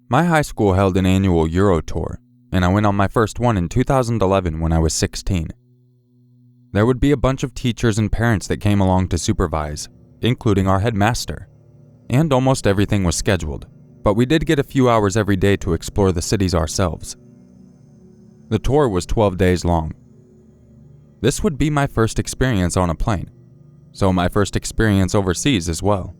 My high school held an annual Euro tour, and I went on my first one in 2011 when I was 16. There would be a bunch of teachers and parents that came along to supervise, including our headmaster, and almost everything was scheduled, but we did get a few hours every day to explore the cities ourselves. The tour was 12 days long. This would be my first experience on a plane, so my first experience overseas as well.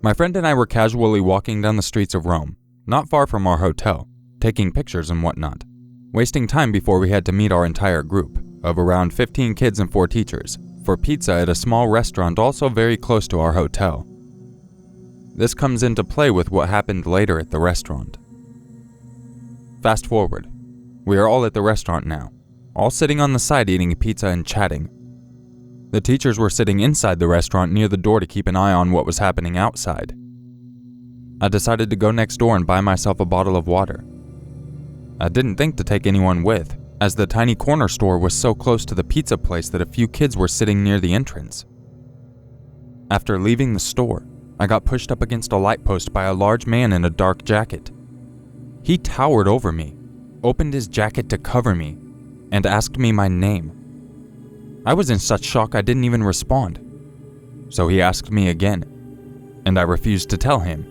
My friend and I were casually walking down the streets of Rome, not far from our hotel, taking pictures and whatnot, wasting time before we had to meet our entire group of around 15 kids and 4 teachers for pizza at a small restaurant also very close to our hotel. This comes into play with what happened later at the restaurant. Fast forward. We are all at the restaurant now, all sitting on the side eating pizza and chatting. The teachers were sitting inside the restaurant near the door to keep an eye on what was happening outside. I decided to go next door and buy myself a bottle of water. I didn't think to take anyone with, as the tiny corner store was so close to the pizza place that a few kids were sitting near the entrance. After leaving the store, I got pushed up against a light post by a large man in a dark jacket. He towered over me, opened his jacket to cover me, and asked me my name. I was in such shock I didn't even respond. So he asked me again, and I refused to tell him.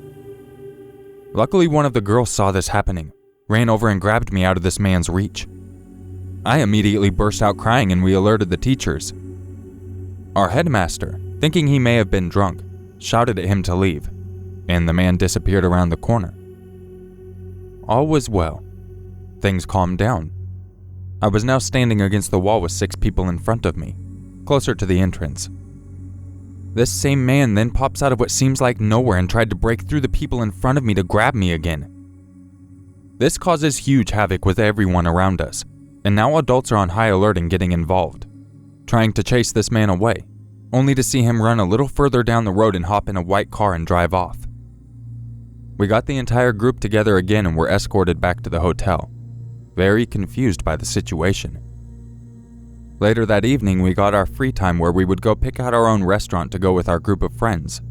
Luckily, one of the girls saw this happening, ran over and grabbed me out of this man's reach. I immediately burst out crying and we alerted the teachers. Our headmaster, thinking he may have been drunk, shouted at him to leave, and the man disappeared around the corner. All was well. Things calmed down. I was now standing against the wall with 6 people in front of me, closer to the entrance. This same man then pops out of what seems like nowhere and tried to break through the people in front of me to grab me again. This causes huge havoc with everyone around us, and now adults are on high alert and getting involved, trying to chase this man away, only to see him run a little further down the road and hop in a white car and drive off. We got the entire group together again and were escorted back to the hotel, very confused by the situation. Later that evening, we got our free time where we would go pick out our own restaurant to go with our group of friends.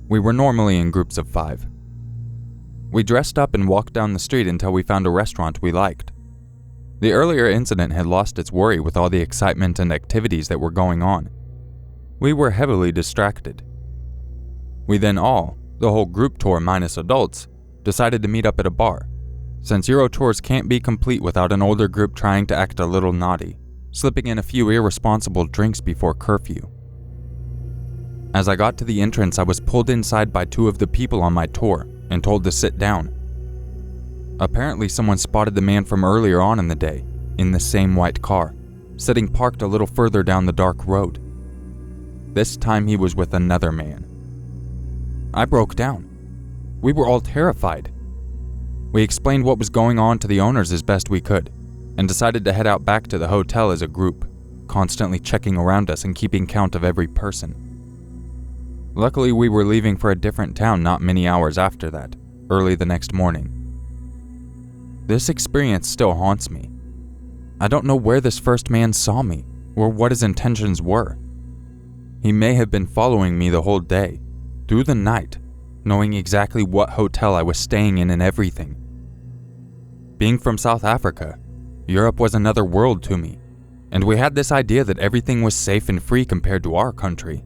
We were normally in groups of 5. We dressed up and walked down the street until we found a restaurant we liked. The earlier incident had lost its worry with all the excitement and activities that were going on. We were heavily distracted. We then all, the whole group tour minus adults, decided to meet up at a bar, since Euro tours can't be complete without an older group trying to act a little naughty, slipping in a few irresponsible drinks before curfew. As I got to the entrance, I was pulled inside by 2 of the people on my tour and told to sit down. Apparently, someone spotted the man from earlier on in the day, in the same white car, sitting parked a little further down the dark road. This time he was with another man. I broke down. We were all terrified. We explained what was going on to the owners as best we could, and decided to head out back to the hotel as a group, constantly checking around us and keeping count of every person. Luckily, we were leaving for a different town not many hours after that, early the next morning. This experience still haunts me. I don't know where this first man saw me, or what his intentions were. He may have been following me the whole day, through the night, knowing exactly what hotel I was staying in and everything. Being from South Africa, Europe was another world to me, and we had this idea that everything was safe and free compared to our country.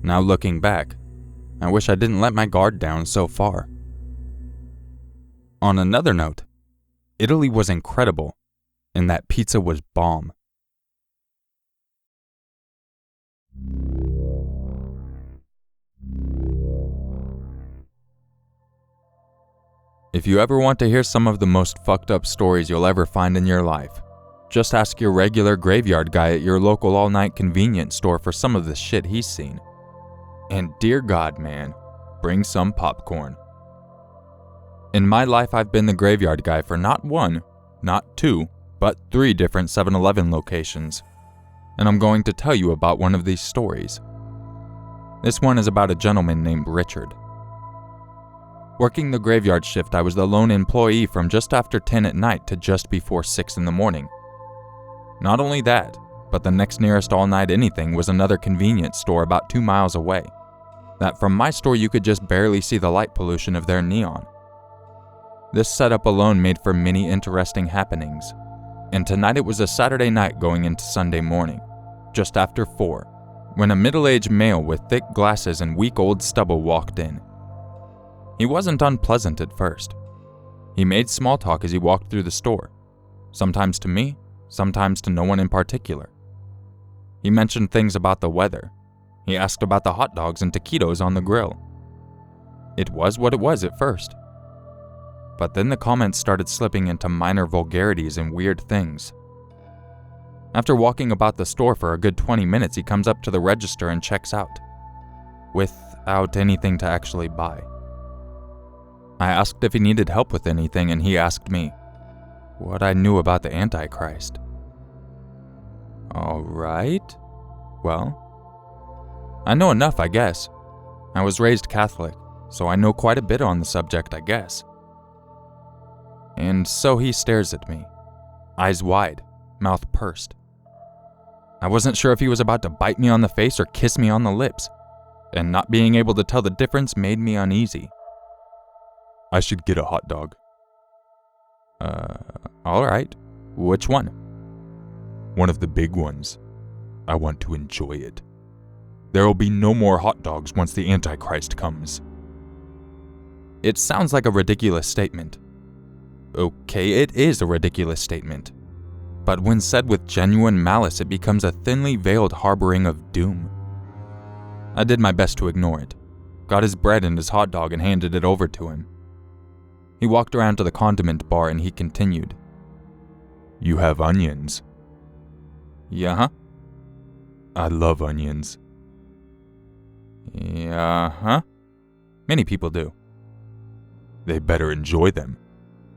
Now looking back, I wish I didn't let my guard down so far. On another note, Italy was incredible, and that pizza was bomb. If you ever want to hear some of the most fucked up stories you'll ever find in your life, just ask your regular graveyard guy at your local all-night convenience store for some of the shit he's seen. And dear God, man, bring some popcorn. In my life, I've been the graveyard guy for not 1, not 2, but 3 different 7-Eleven locations. And I'm going to tell you about one of these stories. This one is about a gentleman named Richard. Working the graveyard shift, I was the lone employee from just after 10 at night to just before 6 in the morning. Not only that, but the next nearest all-night anything was another convenience store about 2 miles away. that from my store you could just barely see the light pollution of their neon. This setup alone made for many interesting happenings, and tonight it was a Saturday night going into Sunday morning, just after 4, when a middle-aged male with thick glasses and week-old stubble walked in. He wasn't unpleasant at first. He made small talk as he walked through the store, sometimes to me, sometimes to no one in particular. He mentioned things about the weather. He asked about the hot dogs and taquitos on the grill. It was what it was at first. But then the comments started slipping into minor vulgarities and weird things. After walking about the store for a good 20 minutes, he comes up to the register and checks out, without anything to actually buy. I asked if he needed help with anything, and he asked me what I knew about the Antichrist. All right. Well, I know enough, I guess. I was raised Catholic, so I know quite a bit on the subject, I guess. And so he stares at me, eyes wide, mouth pursed. I wasn't sure if he was about to bite me on the face or kiss me on the lips, and not being able to tell the difference made me uneasy. I should get a hot dog. All right. Which one? One of the big ones. I want to enjoy it. There will be no more hot dogs once the Antichrist comes. It sounds like a ridiculous statement. Okay, it is a ridiculous statement. But when said with genuine malice, it becomes a thinly veiled harboring of doom. I did my best to ignore it, got his bread and his hot dog and handed it over to him. He walked around to the condiment bar and he continued. You have onions. Yeah-huh. I love onions. Yeah-huh. Many people do. They better enjoy them.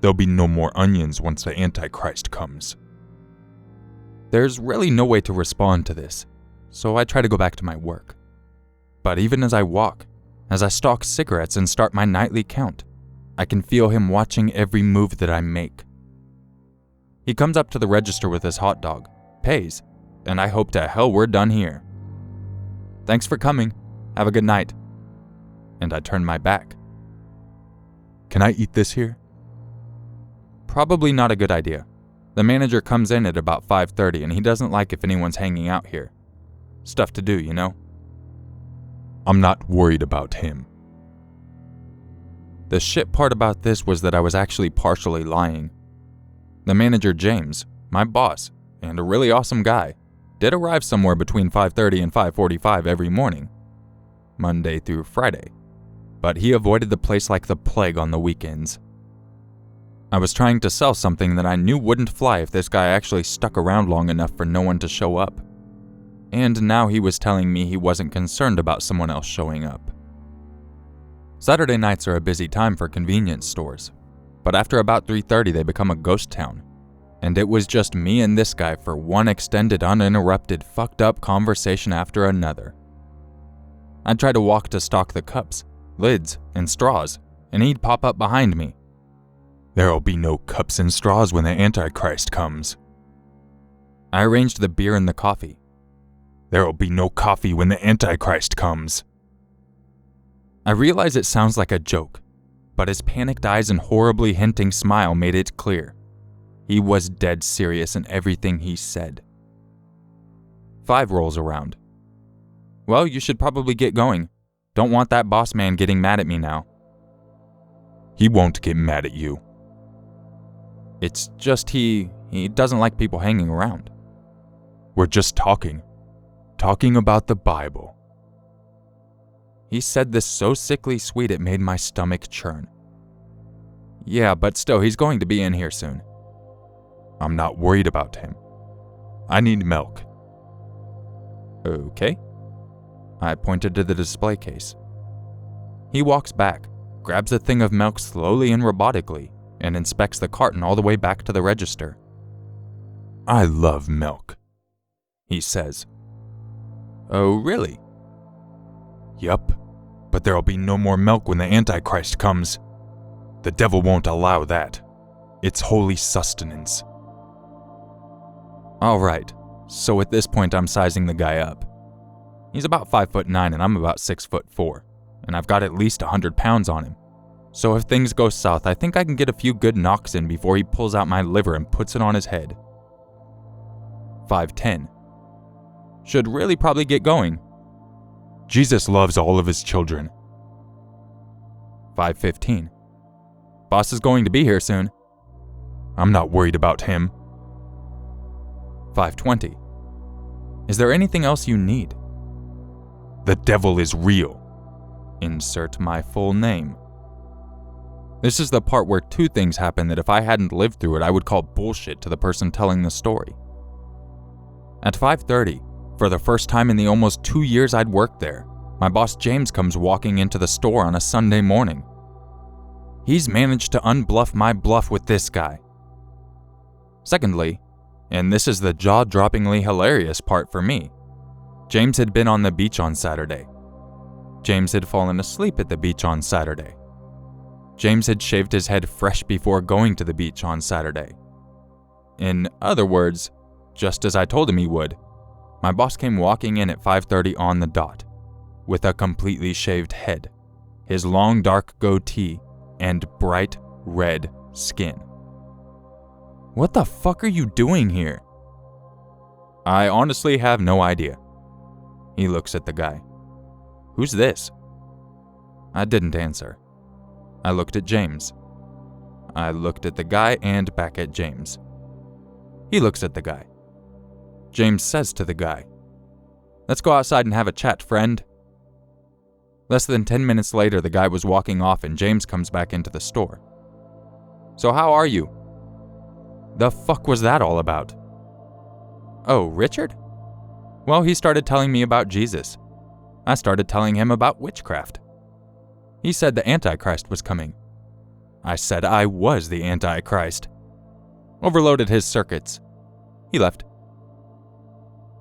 There'll be no more onions once the Antichrist comes. There's really no way to respond to this, so I try to go back to my work. But even as I walk, as I stalk cigarettes and start my nightly count, I can feel him watching every move that I make. He comes up to the register with his hot dog, pays, and I hope to hell we're done here. Thanks for coming. Have a good night. And I turn my back. Can I eat this here? Probably not a good idea. The manager comes in at about 5:30 and he doesn't like if anyone's hanging out here. Stuff to do, you know? I'm not worried about him. The shit part about this was that I was actually partially lying. The manager, James, my boss, and a really awesome guy, did arrive somewhere between 5:30 and 5:45 every morning, Monday through Friday, but he avoided the place like the plague on the weekends. I was trying to sell something that I knew wouldn't fly if this guy actually stuck around long enough for no one to show up. And now he was telling me he wasn't concerned about someone else showing up. Saturday nights are a busy time for convenience stores, but after about 3:30 they become a ghost town, and it was just me and this guy for one extended, uninterrupted, fucked up conversation after another. I'd try to walk to stock the cups, lids, and straws, and he'd pop up behind me. There'll be no cups and straws when the Antichrist comes. I arranged the beer and the coffee. There'll be no coffee when the Antichrist comes. I realize it sounds like a joke, but his panicked eyes and horribly hinting smile made it clear. He was dead serious in everything he said. 5 rolls around. Well, you should probably get going. Don't want that boss man getting mad at me now. He won't get mad at you. It's just he doesn't like people hanging around. We're just talking about the Bible. He said this so sickly sweet it made my stomach churn. Yeah, but still, he's going to be in here soon. I'm not worried about him. I need milk. Okay. I pointed to the display case. He walks back, grabs a thing of milk slowly and robotically, and inspects the carton all the way back to the register. I love milk, he says. Oh, really? Yup, but there'll be no more milk when the Antichrist comes. The devil won't allow that. It's holy sustenance. Alright, so at this point I'm sizing the guy up. He's about 5'9" and I'm about 6'4". and I've got at least 100 pounds on him. So if things go south, I think I can get a few good knocks in before he pulls out my liver and puts it on his head. 5:10. Should really probably get going. Jesus loves all of his children. 5:15. Boss is going to be here soon. I'm not worried about him. 5:20. Is there anything else you need? The devil is real. Insert my full name. This is the part where two things happen that if I hadn't lived through it, I would call bullshit to the person telling the story. At 5:30, for the first time in the almost 2 years I'd worked there, my boss James comes walking into the store on a Sunday morning. He's managed to unbluff my bluff with this guy. Secondly, and this is the jaw-droppingly hilarious part for me, James had been on the beach on Saturday. James had fallen asleep at the beach on Saturday. James had shaved his head fresh before going to the beach on Saturday. In other words, just as I told him he would, my boss came walking in at 5:30 on the dot, with a completely shaved head, his long dark goatee, and bright red skin. What the fuck are you doing here? I honestly have no idea. He looks at the guy. Who's this? I didn't answer. I looked at James. I looked at the guy and back at James. He looks at the guy. James says to the guy, "Let's go outside and have a chat, friend." Less than 10 minutes later, the guy was walking off and James comes back into the store. "So how are you?" The fuck was that all about? "Oh, Richard? Well, he started telling me about Jesus. I started telling him about witchcraft. He said the Antichrist was coming. I said I was the Antichrist. Overloaded his circuits. He left."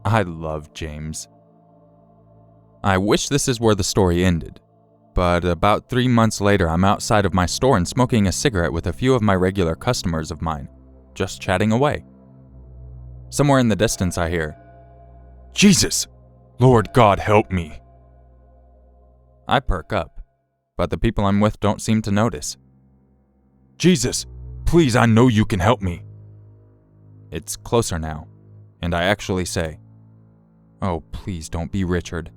I love James. I wish this is where the story ended, but about 3 months later I'm outside of my store and smoking a cigarette with a few of my regular customers of mine, just chatting away. Somewhere in the distance I hear, "Jesus! Lord God help me!" I perk up, but the people I'm with don't seem to notice. "Jesus, please, I know you can help me." It's closer now, and I actually say, "Oh, please don't be Richard."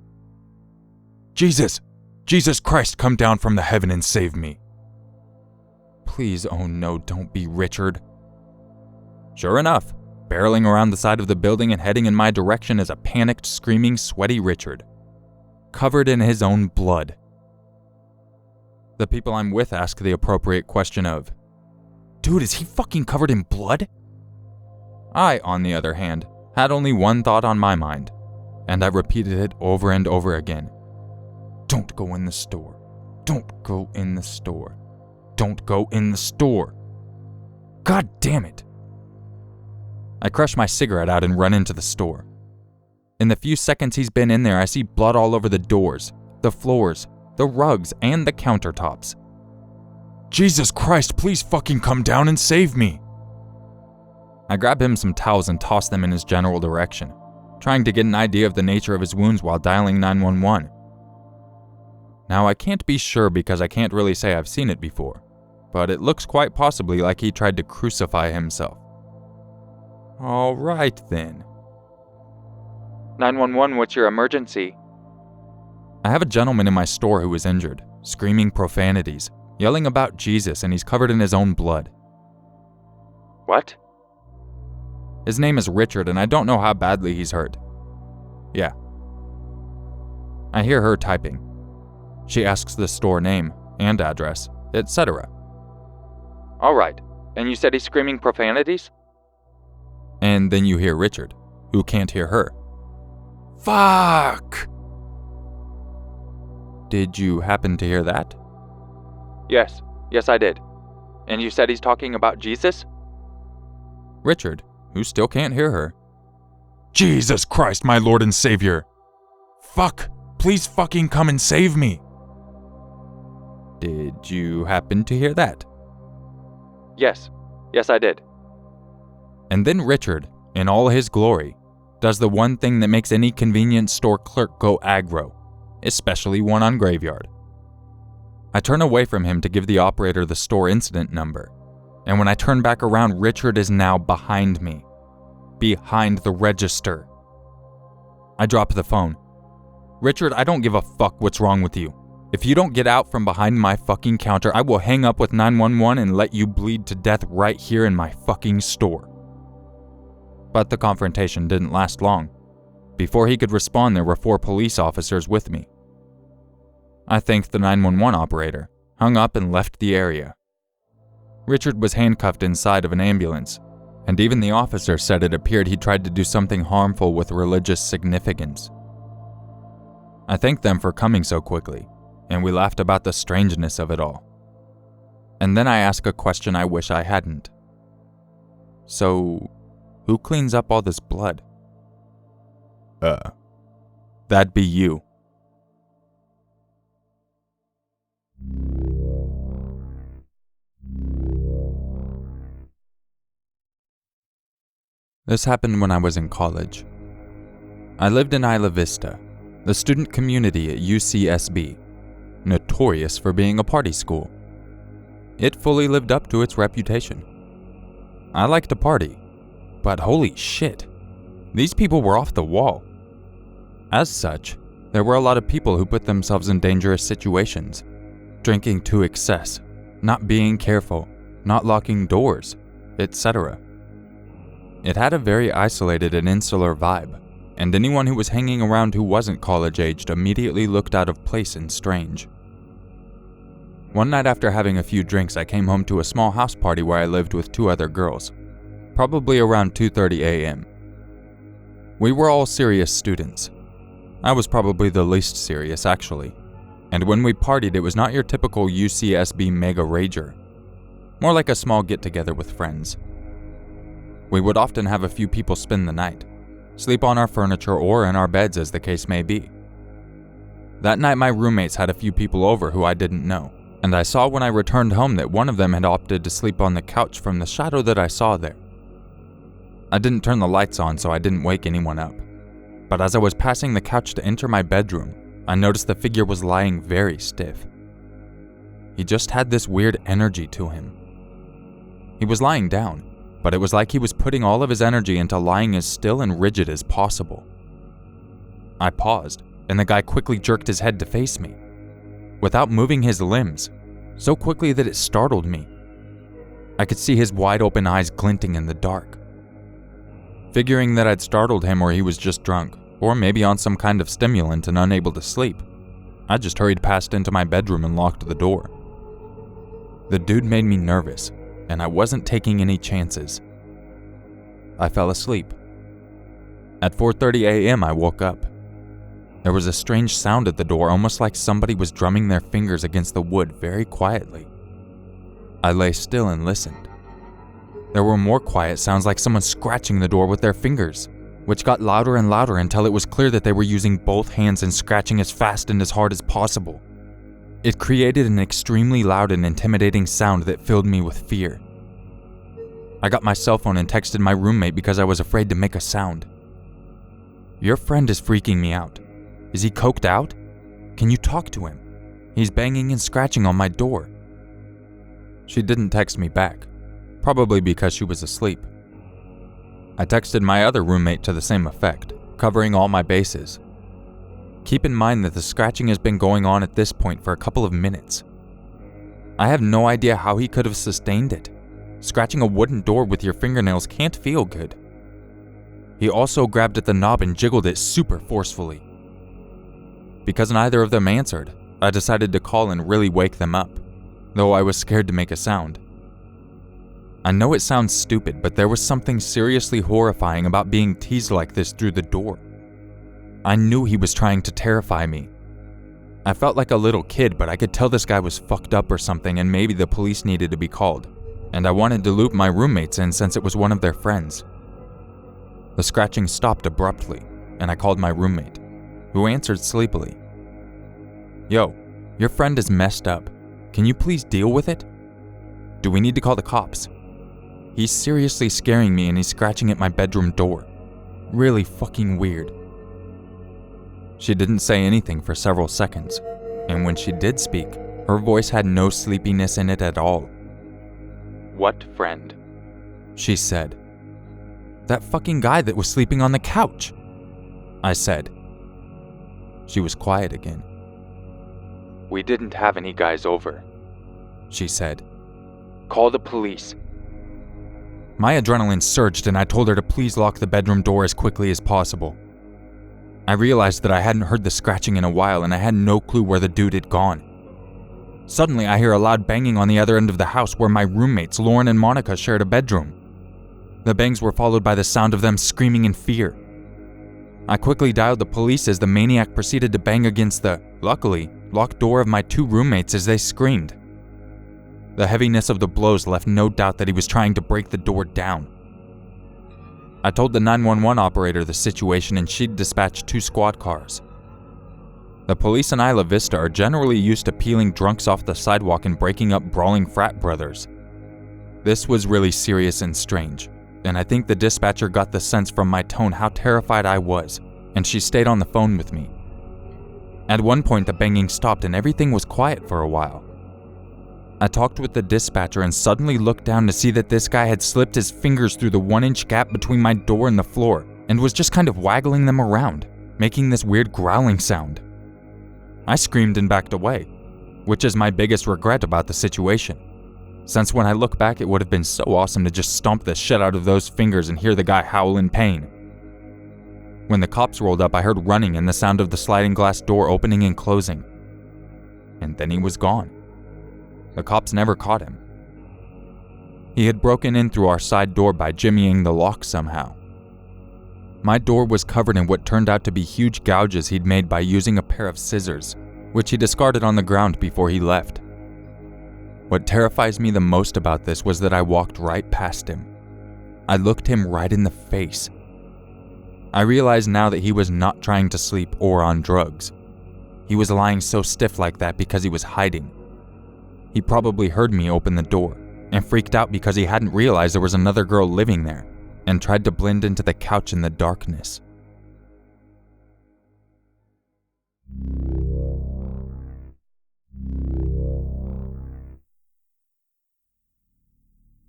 "Jesus! Jesus Christ, come down from the heaven and save me." "Please, oh no, don't be Richard." Sure enough, barreling around the side of the building and heading in my direction is a panicked, screaming, sweaty Richard, covered in his own blood. The people I'm with ask the appropriate question of, "Dude, is he fucking covered in blood?" I, on the other hand, had only one thought on my mind, and I repeated it over and over again. "Don't go in the store. Don't go in the store. Don't go in the store. God damn it." I crush my cigarette out and run into the store. In the few seconds he's been in there, I see blood all over the doors, the floors, the rugs, and the countertops. "Jesus Christ, please fucking come down and save me." I grab him some towels and toss them in his general direction, trying to get an idea of the nature of his wounds while dialing 911. Now, I can't be sure because I can't really say I've seen it before, but it looks quite possibly like he tried to crucify himself. All right, then. 911, what's your emergency? I have a gentleman in my store who is injured, screaming profanities, yelling about Jesus, and he's covered in his own blood. What? His name is Richard, and I don't know how badly he's hurt. Yeah. I hear her typing. She asks the store name and address, etc. All right, and you said he's screaming profanities? And then you hear Richard, who can't hear her. Fuck! Did you happen to hear that? Yes, I did. And you said he's talking about Jesus? Richard, who still can't hear her. Jesus Christ, my Lord and Savior! Fuck! Please fucking come and save me! Did you happen to hear that? Yes, I did. And then Richard, in all his glory, does the one thing that makes any convenience store clerk go aggro, especially one on Graveyard. I turn away from him to give the operator the store incident number, and when I turn back around, Richard is now behind me. Behind the register. I drop the phone. Richard, I don't give a fuck what's wrong with you. If you don't get out from behind my fucking counter, I will hang up with 911 and let you bleed to death right here in my fucking store. But the confrontation didn't last long. Before he could respond, there were 4 police officers with me. I thanked the 911 operator, hung up and left the area. Richard was handcuffed inside of an ambulance, and even the officer said it appeared he tried to do something harmful with religious significance. I thanked them for coming so quickly, and we laughed about the strangeness of it all. And then I asked a question I wish I hadn't. So, who cleans up all this blood? That'd be you. This happened when I was in college. I lived in Isla Vista, the student community at UCSB, notorious for being a party school. It fully lived up to its reputation. I like to party, but holy shit, these people were off the wall. As such, there were a lot of people who put themselves in dangerous situations, drinking to excess, not being careful, not locking doors, etc. It had a very isolated and insular vibe, and anyone who was hanging around who wasn't college-aged immediately looked out of place and strange. One night after having a few drinks, I came home to a small house party where I lived with 2 other girls, probably around 2:30 a.m. We were all serious students. I was probably the least serious, actually, and when we partied, it was not your typical UCSB mega rager, more like a small get-together with friends. We would often have a few people spend the night, sleep on our furniture or in our beds as the case may be. That night my roommates had a few people over who I didn't know, and I saw when I returned home that one of them had opted to sleep on the couch from the shadow that I saw there. I didn't turn the lights on, so I didn't wake anyone up, but as I was passing the couch to enter my bedroom, I noticed the figure was lying very stiff. He just had this weird energy to him. He was lying down, but it was like he was putting all of his energy into lying as still and rigid as possible. I paused, and the guy quickly jerked his head to face me, without moving his limbs, so quickly that it startled me. I could see his wide-open eyes glinting in the dark. Figuring that I'd startled him or he was just drunk, or maybe on some kind of stimulant and unable to sleep, I just hurried past into my bedroom and locked the door. The dude made me nervous, and I wasn't taking any chances. I fell asleep. At 4:30 a.m. I woke up. There was a strange sound at the door, almost like somebody was drumming their fingers against the wood very quietly. I lay still and listened. There were more quiet sounds, like someone scratching the door with their fingers, which got louder and louder until it was clear that they were using both hands and scratching as fast and as hard as possible. It created an extremely loud and intimidating sound that filled me with fear. I got my cell phone and texted my roommate because I was afraid to make a sound. "Your friend is freaking me out. Is he coked out? Can you talk to him? He's banging and scratching on my door." She didn't text me back, probably because she was asleep. I texted my other roommate to the same effect, covering all my bases. Keep in mind that the scratching has been going on at this point for a couple of minutes. I have no idea how he could have sustained it. Scratching a wooden door with your fingernails can't feel good. He also grabbed at the knob and jiggled it super forcefully. Because neither of them answered, I decided to call and really wake them up, though I was scared to make a sound. I know it sounds stupid, but there was something seriously horrifying about being teased like this through the door. I knew he was trying to terrify me. I felt like a little kid, but I could tell this guy was fucked up or something and maybe the police needed to be called, and I wanted to loop my roommates in since it was one of their friends. The scratching stopped abruptly, and I called my roommate, who answered sleepily. "Yo, your friend is messed up. Can you please deal with it? Do we need to call the cops? He's seriously scaring me and he's scratching at my bedroom door. Really fucking weird." She didn't say anything for several seconds, and when she did speak, Her voice had no sleepiness in it at all. "What friend?" she said. "That fucking guy that was sleeping on the couch," I said. She was quiet again. "We didn't have any guys over," she said. "Call the police." My adrenaline surged and I told her to please lock the bedroom door as quickly as possible. I realized that I hadn't heard the scratching in a while and I had no clue where the dude had gone. Suddenly I hear a loud banging on the other end of the house where my roommates Lauren and Monica shared a bedroom. The bangs were followed by the sound of them screaming in fear. I quickly dialed the police as the maniac proceeded to bang against the, luckily, locked door of my two roommates as they screamed. The heaviness of the blows left no doubt that he was trying to break the door down. I told the 911 operator the situation and she'd dispatched 2 squad cars. The police in Isla Vista are generally used to peeling drunks off the sidewalk and breaking up brawling frat brothers. This was really serious and strange, and I think the dispatcher got the sense from my tone how terrified I was, and she stayed on the phone with me. At one point the banging stopped and everything was quiet for a while. I talked with the dispatcher and suddenly looked down to see that this guy had slipped his fingers through the 1-inch gap between my door and the floor and was just kind of waggling them around, making this weird growling sound. I screamed and backed away, which is my biggest regret about the situation, since when I look back it would have been so awesome to just stomp the shit out of those fingers and hear the guy howl in pain. When the cops rolled up, I heard running and the sound of the sliding glass door opening and closing. And then he was gone. The cops never caught him. He had broken in through our side door by jimmying the lock somehow. My door was covered in what turned out to be huge gouges he'd made by using a pair of scissors, which he discarded on the ground before he left. What terrifies me the most about this was that I walked right past him. I looked him right in the face. I realize now that he was not trying to sleep or on drugs. He was lying so stiff like that because he was hiding. He probably heard me open the door and freaked out because he hadn't realized there was another girl living there and tried to blend into the couch in the darkness.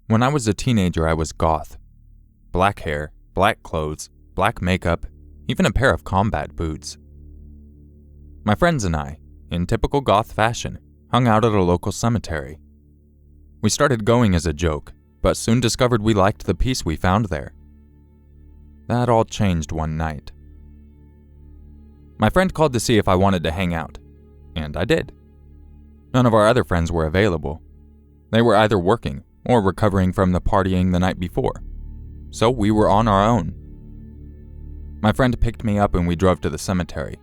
When I was a teenager, I was goth. Black hair, black clothes, black makeup, even a pair of combat boots. My friends and I, in typical goth fashion, hung out at a local cemetery. We started going as a joke, but soon discovered we liked the peace we found there. That all changed one night. My friend called to see if I wanted to hang out, and I did. None of our other friends were available. They were either working or recovering from the partying the night before, so we were on our own. My friend picked me up and we drove to the cemetery.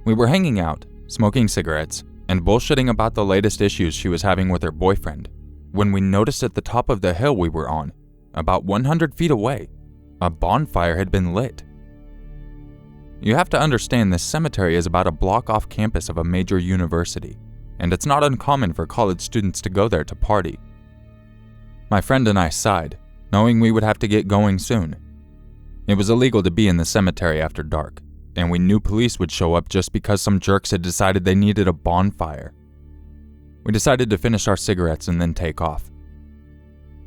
We were hanging out, smoking cigarettes, and bullshitting about the latest issues she was having with her boyfriend, when we noticed at the top of the hill we were on, about 100 feet away, a bonfire had been lit. You have to understand this cemetery is about a block off campus of a major university, and it's not uncommon for college students to go there to party. My friend and I sighed, knowing we would have to get going soon. It was illegal to be in the cemetery after dark, and we knew police would show up just because some jerks had decided they needed a bonfire. We decided to finish our cigarettes and then take off.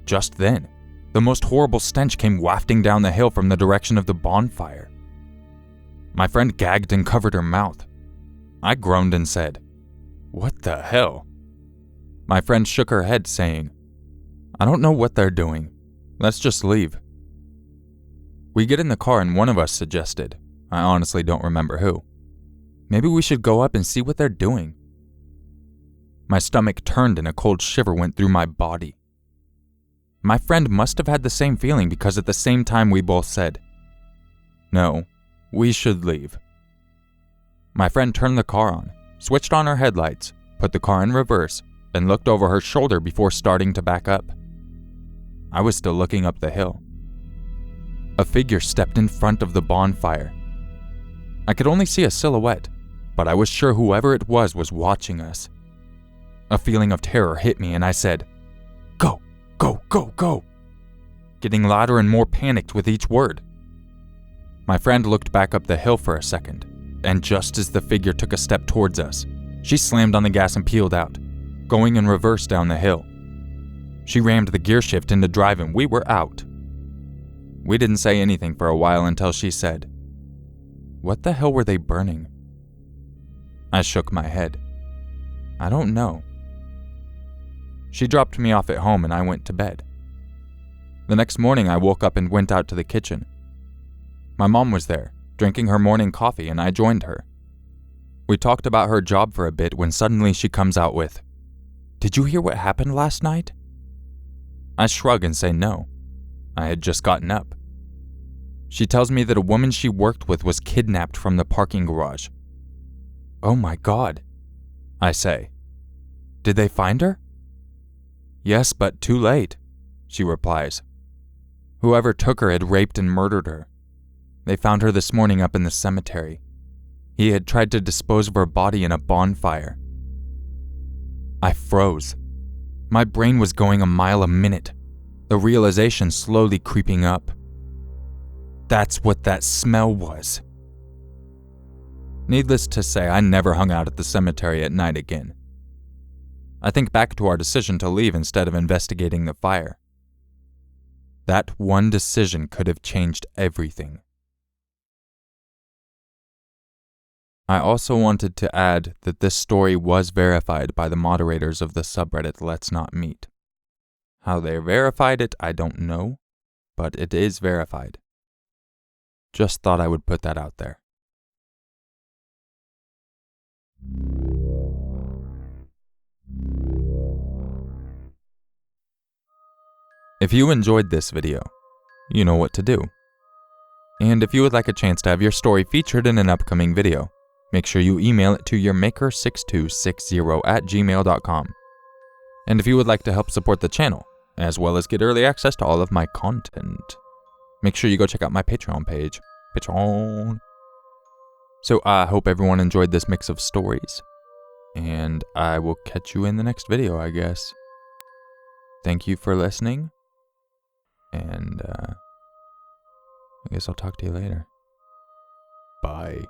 Just then, the most horrible stench came wafting down the hill from the direction of the bonfire. My friend gagged and covered her mouth. I groaned and said, "What the hell?" My friend shook her head, saying, "I don't know what they're doing. Let's just leave." We get in the car and one of us suggested, I honestly don't remember who, maybe we should go up and see what they're doing. My stomach turned and a cold shiver went through my body. My friend must have had the same feeling because at the same time we both said, "No, we should leave." My friend turned the car on, switched on her headlights, put the car in reverse, and looked over her shoulder before starting to back up. I was still looking up the hill. A figure stepped in front of the bonfire. I could only see a silhouette, but I was sure whoever it was watching us. A feeling of terror hit me and I said, "Go, go, go, go," getting louder and more panicked with each word. My friend looked back up the hill for a second, and just as the figure took a step towards us, She slammed on the gas and peeled out, going in reverse down the hill. She rammed the gear shift into drive and we were out. We didn't say anything for a while until she said, "What the hell were they burning?" I shook my head. "I don't know." She dropped me off at home and I went to bed. The next morning I woke up and went out to the kitchen. My mom was there, drinking her morning coffee, and I joined her. We talked about her job for a bit when suddenly she comes out with, "Did you hear what happened last night?" I shrug and say no. I had just gotten up. She tells me that a woman she worked with was kidnapped from the parking garage. "Oh my God," I say. "Did they find her?" "Yes, but too late," she replies. "Whoever took her had raped and murdered her. They found her this morning up in the cemetery. He had tried to dispose of her body in a bonfire." I froze. My brain was going a mile a minute, the realization slowly creeping up. That's what that smell was. Needless to say, I never hung out at the cemetery at night again. I think back to our decision to leave instead of investigating the fire. That one decision could have changed everything. I also wanted to add that this story was verified by the moderators of the subreddit Let's Not Meet. How they verified it, I don't know, but it is verified. Just thought I would put that out there. If you enjoyed this video, you know what to do. And if you would like a chance to have your story featured in an upcoming video, make sure you email it to urmaker6260@gmail.com. And if you would like to help support the channel, as well as get early access to all of my content, make sure you go check out my Patreon page. Patreon. So I hope everyone enjoyed this mix of stories, and I will catch you in the next video, I guess. Thank you for listening, and I guess I'll talk to you later. Bye.